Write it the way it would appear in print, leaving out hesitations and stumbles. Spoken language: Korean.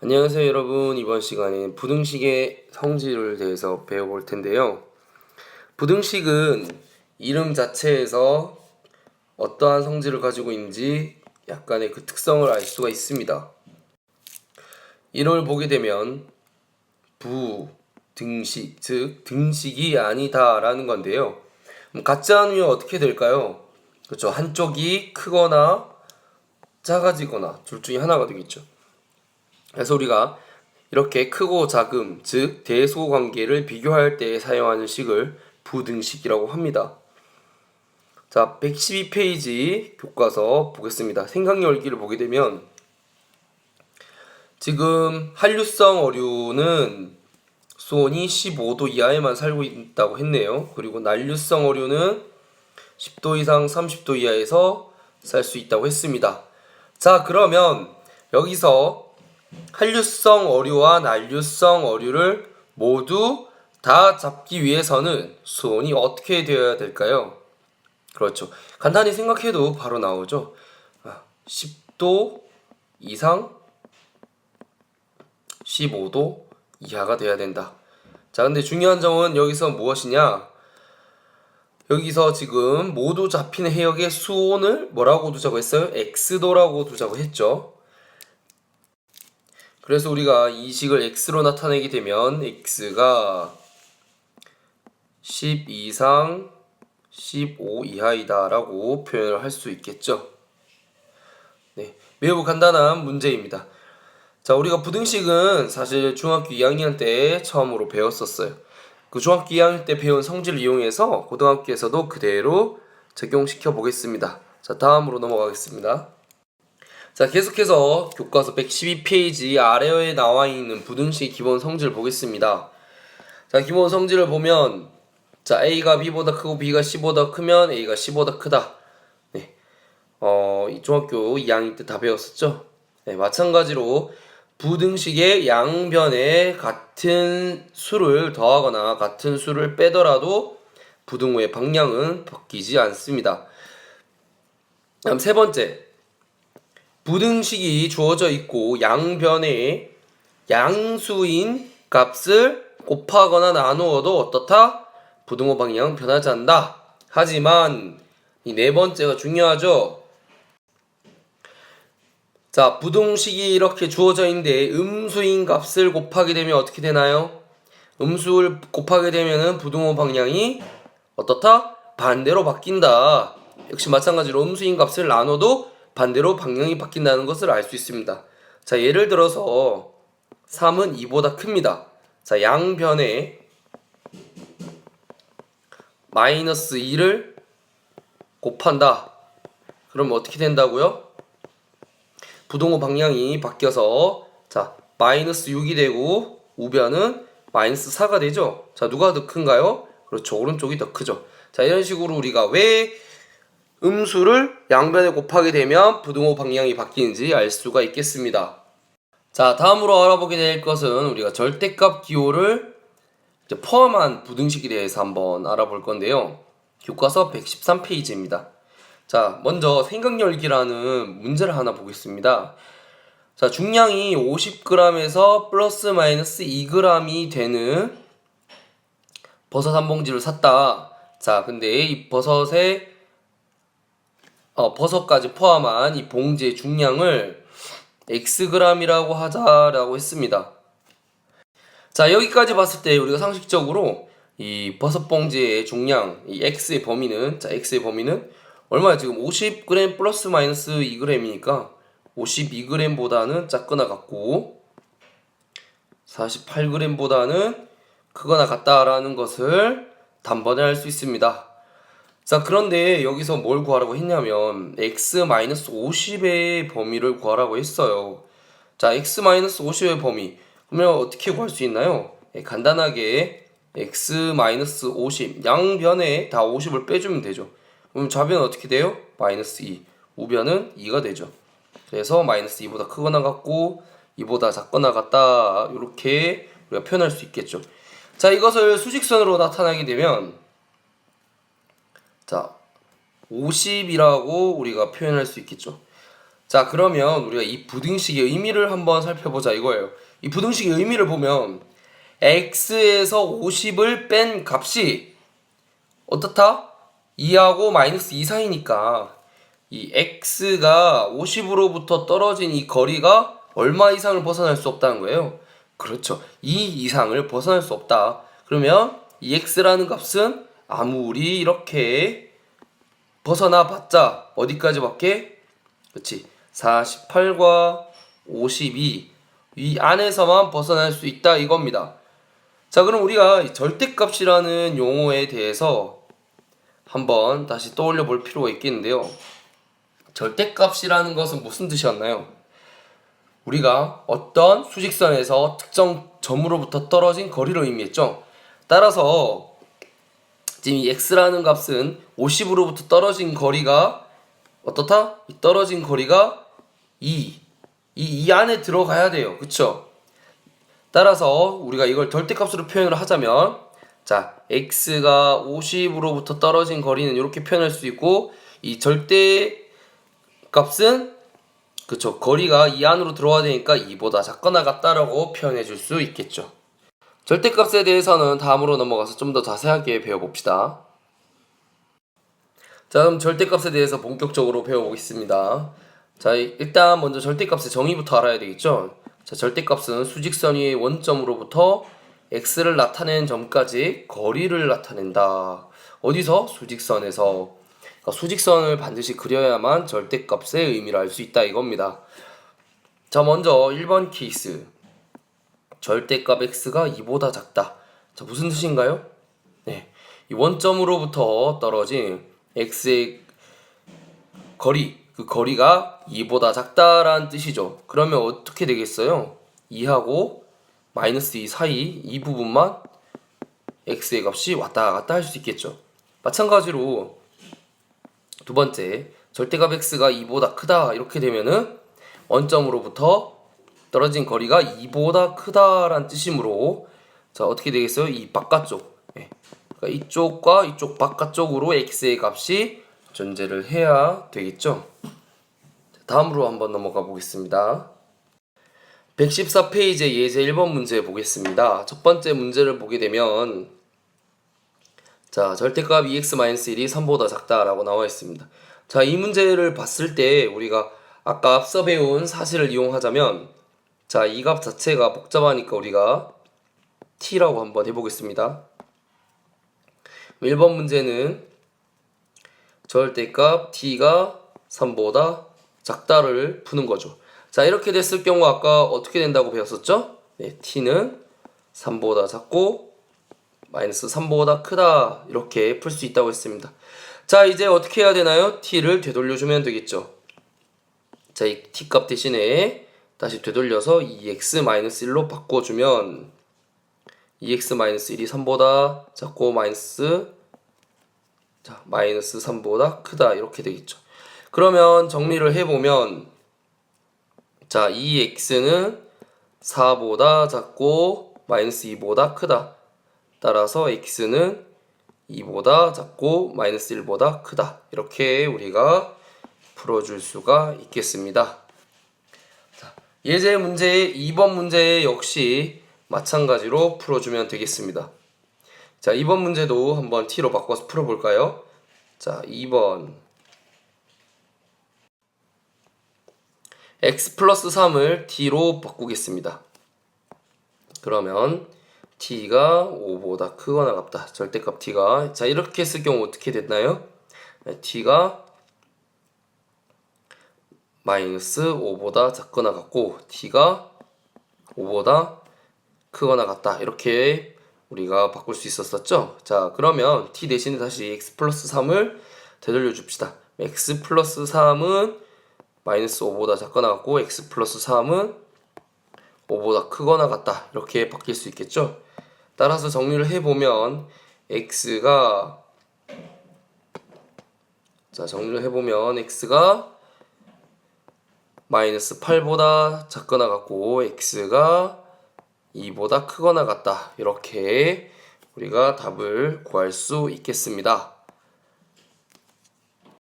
안녕하세요 여러분. 이번 시간에 부등식의 성질을 대해서 배워볼 텐데요. 부등식은 이름 자체에서 어떠한 성질을 가지고 있는지 약간의 그 특성을 알 수가 있습니다. 이름을 보게 되면 부등식, 즉 등식이 아니다 라는 건데요. 같지 않으면 어떻게 될까요? 그렇죠. 한쪽이 크거나 작아지거나 둘 중에 하나가 되겠죠. 그래서 우리가 이렇게 크고 작음, 즉 대소 관계를 비교할 때 사용하는 식을 부등식이라고 합니다. 자, 112페이지 교과서 보겠습니다. 생각열기를 보게 되면 지금 한류성 어류는 수온이 15도 이하에만 살고 있다고 했네요. 그리고 난류성 어류는 10도 이상 30도 이하에서 살 수 있다고 했습니다. 자, 그러면 여기서 한류성 어류와 난류성 어류를 모두 다 잡기 위해서는 수온이 어떻게 되어야 될까요? 그렇죠. 간단히 생각해도 바로 나오죠. 10도 이상 15도 이하가 돼야 된다. 자, 근데 중요한 점은 여기서 무엇이냐? 여기서 지금 모두 잡히는 해역의 수온을 뭐라고 두자고 했어요? x도라고 두자고 했죠. 그래서 우리가 이 식을 x로 나타내게 되면 x가 10 이상 15 이하이다 라고 표현을 할 수 있겠죠. 네, 매우 간단한 문제입니다. 자, 우리가 부등식은 사실 중학교 2학년 때 처음으로 배웠었어요. 그 중학교 2학년 때 배운 성질을 이용해서 고등학교에서도 그대로 적용시켜 보겠습니다. 자, 다음으로 넘어가겠습니다. 자, 계속해서 교과서 112페이지 아래에 나와 있는 부등식 기본 성질을 보겠습니다. 자, 기본 성질을 보면 자, A가 B보다 크고 B가 C보다 크면 A가 C보다 크다. 네. 이 중학교 2학년 때 다 배웠었죠? 네, 마찬가지로 부등식의 양변에 같은 수를 더하거나 같은 수를 빼더라도 부등호의 방향은 바뀌지 않습니다. 다음 세 번째. 부등식이 주어져 있고 양변에 양수인 값을 곱하거나 나누어도 어떻다? 부등호 방향 변하지 않는다. 하지만 이 네 번째가 중요하죠. 자, 부등식이 이렇게 주어져 있는데 음수인 값을 곱하게 되면 어떻게 되나요? 음수를 곱하게 되면은 부등호 방향이 어떻다? 반대로 바뀐다. 역시 마찬가지로 음수인 값을 나눠도 반대로 방향이 바뀐다는 것을 알 수 있습니다. 자, 예를 들어서 3은 2보다 큽니다. 자, 양변에 마이너스 2를 곱한다. 그러면 어떻게 된다고요? 부등호 방향이 바뀌어서 자, 마이너스 6이 되고 우변은 마이너스 4가 되죠. 자, 누가 더 큰가요? 그렇죠. 오른쪽이 더 크죠. 자, 이런 식으로 우리가 왜 음수를 양변에 곱하게 되면 부등호 방향이 바뀌는지 알 수가 있겠습니다. 자, 다음으로 알아보게 될 것은 우리가 절대값 기호를 포함한 부등식에 대해서 한번 알아볼 건데요. 교과서 113페이지입니다. 자, 먼저 생각열기라는 문제를 하나 보겠습니다. 자, 중량이 50g에서 플러스 마이너스 2g이 되는 버섯 한 봉지를 샀다. 자, 근데 이 버섯까지 포함한 이 봉지의 중량을 xg이라고 하자라고 했습니다. 자, 여기까지 봤을 때 우리가 상식적으로 이 버섯 봉지의 중량, 이 x의 범위는 얼마야? 지금 50g 플러스 마이너스 2g이니까 52g보다는 작거나 같고 48g보다는 크거나 같다라는 것을 단번에 알 수 있습니다. 자, 그런데 여기서 뭘 구하라고 했냐면 x-50의 범위를 구하라고 했어요. 자, x-50의 범위 그러면 어떻게 구할 수 있나요? 간단하게 x-50 양변에 다 50을 빼주면 되죠. 그럼 좌변은 어떻게 돼요? 마이너스 2 우변은 2가 되죠. 그래서 마이너스 2보다 크거나 같고 2보다 작거나 같다 이렇게 우리가 표현할 수 있겠죠. 자, 이것을 수직선으로 나타나게 되면 자, 50이라고 우리가 표현할 수 있겠죠. 자, 그러면 우리가 이 부등식의 의미를 한번 살펴보자 이거예요. 이 부등식의 의미를 보면 x에서 50을 뺀 값이 어떻다? 2하고 마이너스 2 사이니까 이 x가 50으로부터 떨어진 이 거리가 얼마 이상을 벗어날 수 없다는 거예요. 그렇죠. 2 이상을 벗어날 수 없다. 그러면 이 x라는 값은 아무리 이렇게 벗어나 봤자 어디까지밖에? 그렇지. 48과 52 이 안에서만 벗어날 수 있다 이겁니다. 자, 그럼 우리가 절대값이라는 용어에 대해서 한번 다시 떠올려 볼 필요가 있겠는데요. 절대값이라는 것은 무슨 뜻이었나요? 우리가 어떤 수직선에서 특정 점으로부터 떨어진 거리를 의미했죠. 따라서 지금 이 x라는 값은 50으로부터 떨어진 거리가 어떻다? 이 떨어진 거리가 2 안에 들어가야 돼요. 그쵸? 따라서 우리가 이걸 절대값으로 표현을 하자면 자, x가 50으로부터 떨어진 거리는 이렇게 표현할 수 있고 이 절대값은 그쵸, 거리가 2 안으로 들어와야 되니까 2보다 작거나 같다라고 표현해 줄 수 있겠죠. 절대값에 대해서는 다음으로 넘어가서 좀 더 자세하게 배워봅시다. 자, 그럼 절대값에 대해서 본격적으로 배워보겠습니다. 자, 일단 먼저 절대값의 정의부터 알아야 되겠죠. 자, 절대값은 수직선 위의 원점으로부터 x를 나타낸 점까지 거리를 나타낸다. 어디서? 수직선에서. 그러니까 수직선을 반드시 그려야만 절대값의 의미를 알 수 있다 이겁니다. 자, 먼저 1번 케이스. 절대값 x가 2보다 작다. 자, 무슨 뜻인가요? 네, 이 원점으로부터 떨어진 x의 거리, 그 거리가 2보다 작다라는 뜻이죠. 그러면 어떻게 되겠어요? 2하고 마이너스 2 사이 이 부분만 x의 값이 왔다 갔다 할 수 있겠죠. 마찬가지로 두 번째, 절대값 x가 2보다 크다 이렇게 되면은 원점으로부터 떨어진 거리가 2보다 크다라는 뜻이므로 자, 어떻게 되겠어요? 이 바깥쪽, 그러니까 이쪽과 이쪽 바깥쪽으로 x의 값이 존재를 해야 되겠죠. 다음으로 한번 넘어가 보겠습니다. 114페이지의 예제 1번 문제 보겠습니다. 첫 번째 문제를 보게 되면 자, 절대값 2x-1이 3보다 작다라고 나와 있습니다. 자, 이 문제를 봤을 때 우리가 아까 앞서 배운 사실을 이용하자면 자, 이 값 자체가 복잡하니까 우리가 t라고 한번 해보겠습니다. 1번 문제는 절대값 t가 3보다 작다를 푸는 거죠. 자, 이렇게 됐을 경우 아까 어떻게 된다고 배웠었죠? 네, t는 3보다 작고 마이너스 3보다 크다 이렇게 풀 수 있다고 했습니다. 자, 이제 어떻게 해야 되나요? t를 되돌려주면 되겠죠. 자, 이 t값 대신에 다시 되돌려서 2x-1로 바꿔주면 2x-1이 3보다 작고 마이너스 3보다 크다 이렇게 되겠죠. 그러면 정리를 해보면 자, 2x는 4보다 작고 마이너스 2보다 크다. 따라서 x는 2보다 작고 마이너스 1보다 크다. 이렇게 우리가 풀어줄 수가 있겠습니다. 자, 예제 문제 2번 문제 역시 마찬가지로 풀어주면 되겠습니다. 자, 2번 문제도 한번 t로 바꿔서 풀어볼까요? 자, 2번 x 플러스 3을 t로 바꾸겠습니다. 그러면 t가 5보다 크거나 같다. 절대값 t가 자, 이렇게 했을 경우 어떻게 됐나요? t가 마이너스 5보다 작거나 같고 t가 5보다 크거나 같다. 이렇게 우리가 바꿀 수 있었었죠. 자, 그러면 t 대신에 다시 x 플러스 3을 되돌려 줍시다. x 플러스 3은 마이너스 5보다 작거나 같고 x 플러스 3은 5보다 크거나 같다. 이렇게 바뀔 수 있겠죠. 따라서 정리를 해보면 x가 마이너스 8보다 작거나 같고 x가 2보다 크거나 같다. 이렇게 우리가 답을 구할 수 있겠습니다.